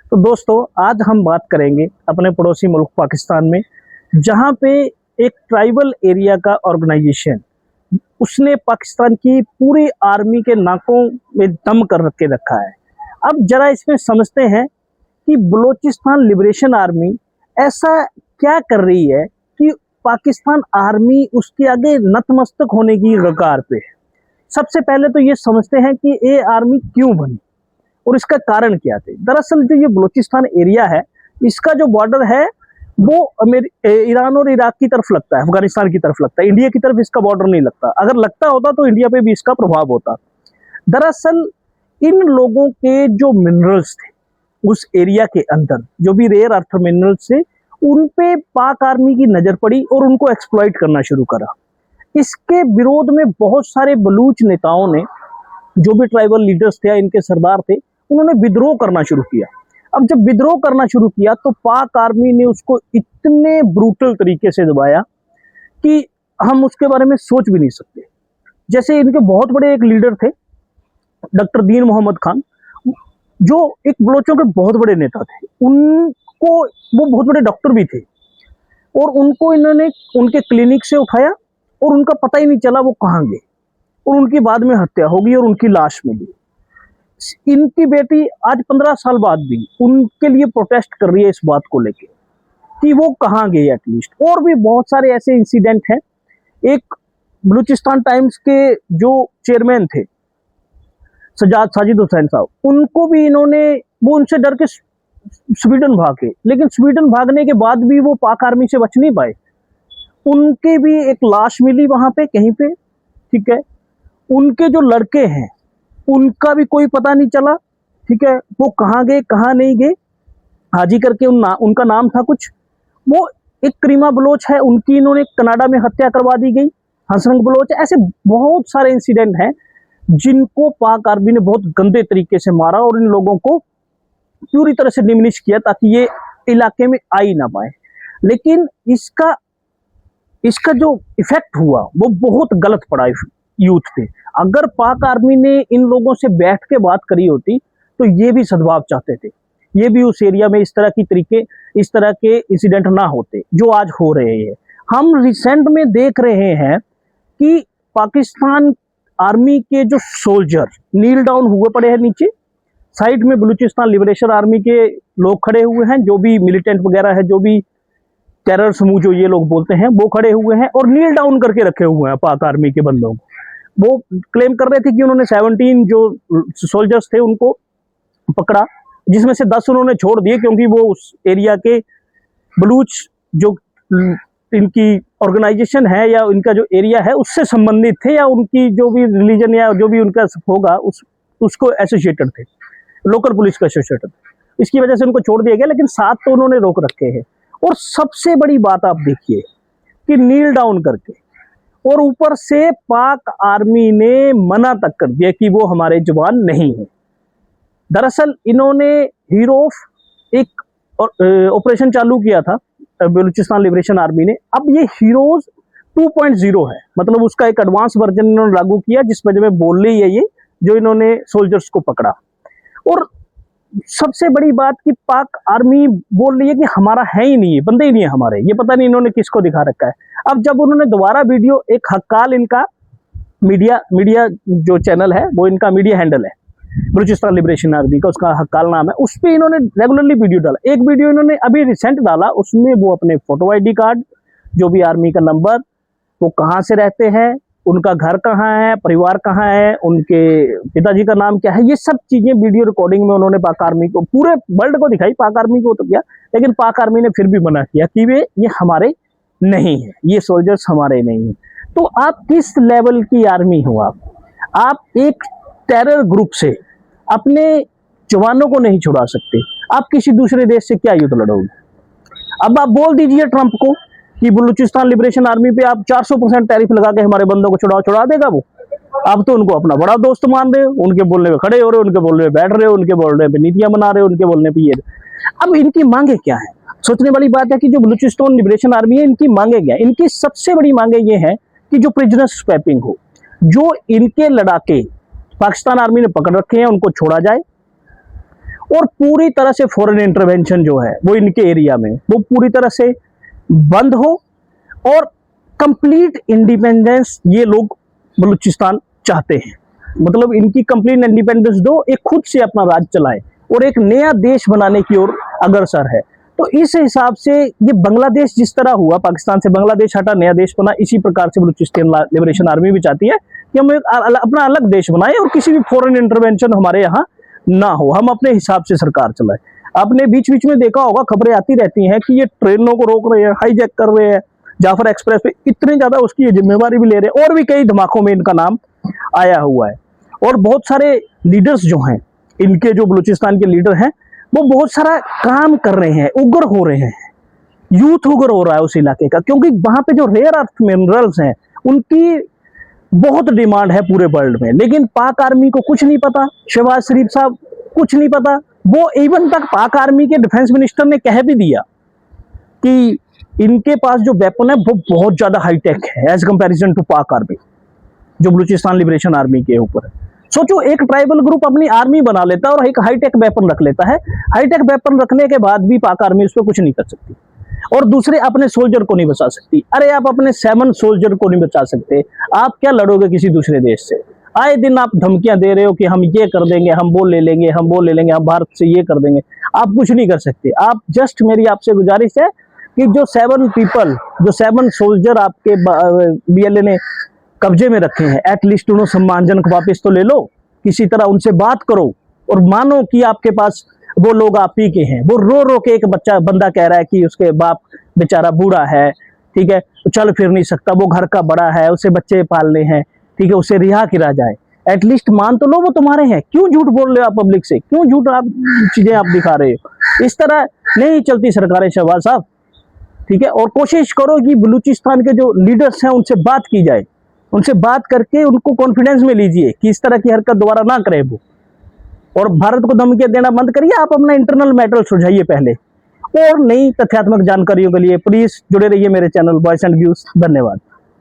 तो दोस्तों आज हम बात करेंगे अपने पड़ोसी मुल्क पाकिस्तान में, जहां पे एक ट्राइबल एरिया का ऑर्गेनाइजेशन उसने पाकिस्तान की पूरी आर्मी के नाकों में दम कर के रखा है। अब जरा इसमें समझते हैं कि बलूचिस्तान लिबरेशन आर्मी ऐसा क्या कर रही है कि पाकिस्तान आर्मी उसके आगे नतमस्तक होने की कगार पे है। सबसे पहले तो ये समझते हैं कि ये आर्मी क्यों बनी और इसका कारण क्या थे। दरअसल जो ये बलूचिस्तान एरिया है, इसका जो बॉर्डर है वो ईरान और इराक की तरफ लगता है, अफगानिस्तान की तरफ लगता है। इंडिया की तरफ इसका बॉर्डर नहीं लगता। अगर लगता होता तो इंडिया पे भी इसका प्रभाव होता। दरअसल इन लोगों के जो मिनरल्स थे उस एरिया के अंदर, जो भी रेयर अर्थ मिनरल्स थे, उन पे पाक आर्मी की नजर पड़ी और उनको एक्सप्लॉइट करना शुरू करा। इसके विरोध में बहुत सारे बलूच नेताओं ने, जो भी ट्राइबल लीडर्स थे या इनके सरदार थे, उन्होंने विद्रोह करना शुरू किया। अब जब विद्रोह करना शुरू किया तो पाक आर्मी ने उसको इतने ब्रूटल तरीके से दबाया कि हम उसके बारे में सोच भी नहीं सकते। जैसे इनके बहुत बड़े एक लीडर थे डॉक्टर दीन मोहम्मद खान, जो एक बलोचों के बहुत बड़े नेता थे। उनको वो बहुत बड़े डॉक्टर भी थे और उनको इन्होंने उनके क्लिनिक से उठाया और उनका पता ही नहीं चला वो कहाँ गए, और उनकी बाद में हत्या होगी और उनकी लाश मिली। इनकी बेटी आज 15 साल बाद भी उनके लिए प्रोटेस्ट कर रही है इस बात को लेके कि वो कहाँ गए एटलीस्ट। और भी बहुत सारे ऐसे इंसिडेंट हैं। एक बलूचिस्तान टाइम्स के जो चेयरमैन थे साजिद हुसैन साहब, उनको भी इन्होंने, वो उनसे डर के स्वीडन भागे, लेकिन स्वीडन भागने के बाद भी वो पाक आर्मी से बच नहीं पाए। उनके भी एक लाश मिली वहां पे कहीं पे, ठीक है। उनके जो लड़के हैं उनका भी कोई पता नहीं चला, ठीक है, वो कहाँ गए कहाँ नहीं गए। हाजी करके उनका नाम था कुछ। वो एक करीमा बलोच है, उनकी इन्होंने कनाडा में हत्या करवा दी गई। हंसरंग बलोच, ऐसे बहुत सारे इंसिडेंट हैं जिनको पाक आर्मी ने बहुत गंदे तरीके से मारा और इन लोगों को पूरी तरह से डिमिनिश किया ताकि ये इलाके में आ ही ना पाए। लेकिन इसका जो इफेक्ट हुआ वो बहुत गलत पड़ा यूथ पे। अगर पाक आर्मी ने इन लोगों से बैठ के बात करी होती तो ये भी सद्भाव चाहते थे, ये भी उस एरिया में इस तरह के इंसिडेंट ना होते जो आज हो रहे हैं। हम रिसेंट में देख रहे हैं कि पाकिस्तान आर्मी के जो सोल्जर नील डाउन हुए पड़े हैं नीचे, साइड में बलूचिस्तान लिबरेशन आर्मी के लोग खड़े हुए हैं, जो भी मिलिटेंट वगैरह है, जो भी टेरर समूह जो ये लोग बोलते हैं, वो खड़े हुए हैं और नील डाउन करके रखे हुए हैं पाक आर्मी के बंदों को। वो क्लेम कर रहे थे कि उन्होंने 17 जो सोल्जर्स थे उनको पकड़ा, जिसमें से 10 उन्होंने छोड़ दिए क्योंकि वो उस एरिया के बलूच जो इनकी ऑर्गेनाइजेशन है या इनका जो एरिया है उससे संबंधित थे, या उनकी जो भी रिलीजन या जो भी उनका होगा उसको एसोसिएटेड थे, लोकल पुलिस का एसोसिएटेड। इसकी वजह से उनको छोड़ दिया गया, लेकिन 7 तो उन्होंने रोक रखे हैं। और सबसे बड़ी बात आप देखिए कि नील डाउन करके, और ऊपर से पाक आर्मी ने मना तक कर दिया कि वो हमारे जवान नहीं है। दरअसल इन्होंने हीरोज एक ऑपरेशन चालू किया था बलूचिस्तान लिबरेशन आर्मी ने। अब ये हीरोज 2.0 है, मतलब उसका एक एडवांस वर्जन इन्होंने लागू किया, जिस वजह में बोल रही है ये जो इन्होंने सोल्जर्स को पकड़ा। और सबसे बड़ी बात कि पाक आर्मी बोल रही है कि हमारा है ही नहीं है, बंदे ही नहीं है हमारे, ये पता नहीं इन्होंने किसको दिखा रखा है। अब जब उन्होंने दोबारा वीडियो, एक हक्काल इनका मीडिया जो चैनल है वो इनका मीडिया हैंडल है बलूचिस्तान लिबरेशन आर्मी का, उसका हक्काल नाम है, उस पर इन्होंने रेगुलरली वीडियो डाला। एक वीडियो इन्होंने अभी रिसेंट डाला, उसमें वो अपने फोटो ID कार्ड, जो भी आर्मी का नंबर, वो कहाँ से रहते हैं, उनका घर कहाँ है, परिवार कहाँ है, उनके पिताजी का नाम क्या है, ये सब चीजें वीडियो रिकॉर्डिंग में उन्होंने पाक आर्मी को, पूरे वर्ल्ड को दिखाई। पाक आर्मी को तो किया, लेकिन पाक आर्मी ने फिर भी मना किया कि ये हमारे नहीं है, ये सोल्जर्स हमारे नहीं है। तो आप किस लेवल की आर्मी हो? आप एक टेरर ग्रुप से अपने जवानों को नहीं छुड़ा सकते। आप किसी दूसरे देश से क्या युद्ध लड़ोगे? अब आप बोल दीजिए ट्रंप को कि बलूचिस्तान लिबरेशन आर्मी पे आप 400% टैरिफ लगा के हमारे बंदों को छुड़ा देगा वो? आप तो उनको अपना बड़ा दोस्त मान रहे हो, उनके बोलने पे खड़े हो रहे हो, उनके बोलने पे बैठ रहे हो, उनके बोलने पे नीतियां बना रहे हो, उनके बोलने पे ये। अब इनकी मांगे क्या है? सोचने वाली बात है कि जो बलूचिस्तान लिबरेशन आर्मी है, इनकी मांगे क्या है? इनकी सबसे बड़ी मांगे ये है कि जो प्रिजनर स्वैपिंग हो, जो इनके लड़ाके पाकिस्तान आर्मी ने पकड़ रखे हैं उनको छोड़ा जाए, और पूरी तरह से फॉरेन इंटरवेंशन जो है वो इनके एरिया में वो पूरी तरह से बंद हो और कंप्लीट इंडिपेंडेंस ये लोग बलूचिस्तान चाहते हैं। मतलब इनकी कंप्लीट इंडिपेंडेंस दो, एक खुद से अपना राज चलाए और एक नया देश बनाने की ओर अग्रसर है। तो इस हिसाब से ये बांग्लादेश जिस तरह हुआ, पाकिस्तान से बांग्लादेश हटा नया देश बना, इसी प्रकार से बलूचिस्तान लिबरेशन आर्मी भी चाहती है कि हम एक अपना अलग देश बनाए और किसी भी फॉरेन इंटरवेंशन हमारे यहाँ ना हो, हम अपने हिसाब से सरकार चलाए। आपने बीच बीच में देखा होगा, खबरें आती रहती हैं कि ये ट्रेनों को रोक रहे हैं, हाईजैक कर रहे हैं, जाफर एक्सप्रेस पे इतने ज्यादा उसकी ये जिम्मेवारी भी ले रहे हैं, और भी कई धमाकों में इनका नाम आया हुआ है। और बहुत सारे लीडर्स जो हैं, इनके जो बलूचिस्तान के लीडर हैं, वो बहुत सारा काम कर रहे हैं, उग्र हो रहे हैं, यूथ उग्र हो रहा है उस इलाके का, क्योंकि वहां पे जो रेयर अर्थ मिनरल्स हैं उनकी बहुत डिमांड है पूरे वर्ल्ड में। लेकिन पाक आर्मी को कुछ नहीं पता, शहबाज शरीफ साहब कुछ नहीं पता। वो इवन तक पाक आर्मी के डिफेंस मिनिस्टर ने कह भी दिया कि इनके पास जो वेपन है वो बहुत ज्यादा हाईटेक है एज कंपैरिजन टू पाक आर्मी, जो बलूचिस्तान लिबरेशन आर्मी के ऊपर है। सोचो, एक ट्राइबल ग्रुप अपनी आर्मी बना लेता है और एक हाईटेक वेपन रख लेता है। हाईटेक वेपन रखने के बाद भी पाक आर्मी उस पर कुछ नहीं कर सकती, और दूसरे अपने सोल्जर को नहीं बचा सकती। अरे आप अपने 7 सोल्जर को नहीं बचा सकते, आप क्या लड़ोगे किसी दूसरे देश से? आए दिन आप धमकियां दे रहे हो कि हम ये कर देंगे, हम वो ले लेंगे, हम वो ले लेंगे, हम भारत से ये कर देंगे। आप कुछ नहीं कर सकते। आप जस्ट, मेरी आपसे गुजारिश है कि जो 7 पीपल, जो 7 सोल्जर आपके BLA ने कब्जे में रखे हैं, एटलीस्ट उन्हें सम्मानजनक वापस तो ले लो, किसी तरह उनसे बात करो और मानो कि आपके पास वो लोग आप ही के हैं। वो रो रो के, एक बंदा कह रहा है कि उसके बाप बेचारा बूढ़ा है, ठीक है, तो चल फिर नहीं सकता, वो घर का बड़ा है, उसे बच्चे पालने हैं, ठीक है, उसे रिहा किया जाए। एटलीस्ट मान तो लो वो तुम्हारे हैं। क्यों झूठ बोल रहे हो आप पब्लिक से? क्यों झूठ आप चीजें आप दिखा रहे हो? इस तरह नहीं चलती सरकारें शहबाज साहब, ठीक है। और कोशिश करो कि बलूचिस्तान के जो लीडर्स हैं उनसे बात की जाए, उनसे बात करके उनको कॉन्फिडेंस में लीजिए कि इस तरह की हरकत दोबारा ना करे वो, और भारत को धमकियां देना बंद करिए। आप अपना इंटरनल मैटर सुलझाइए पहले। और नई तथ्यात्मक जानकारियों के लिए प्लीज जुड़े रहिए मेरे चैनल वॉइस एंड व्यूज। धन्यवाद।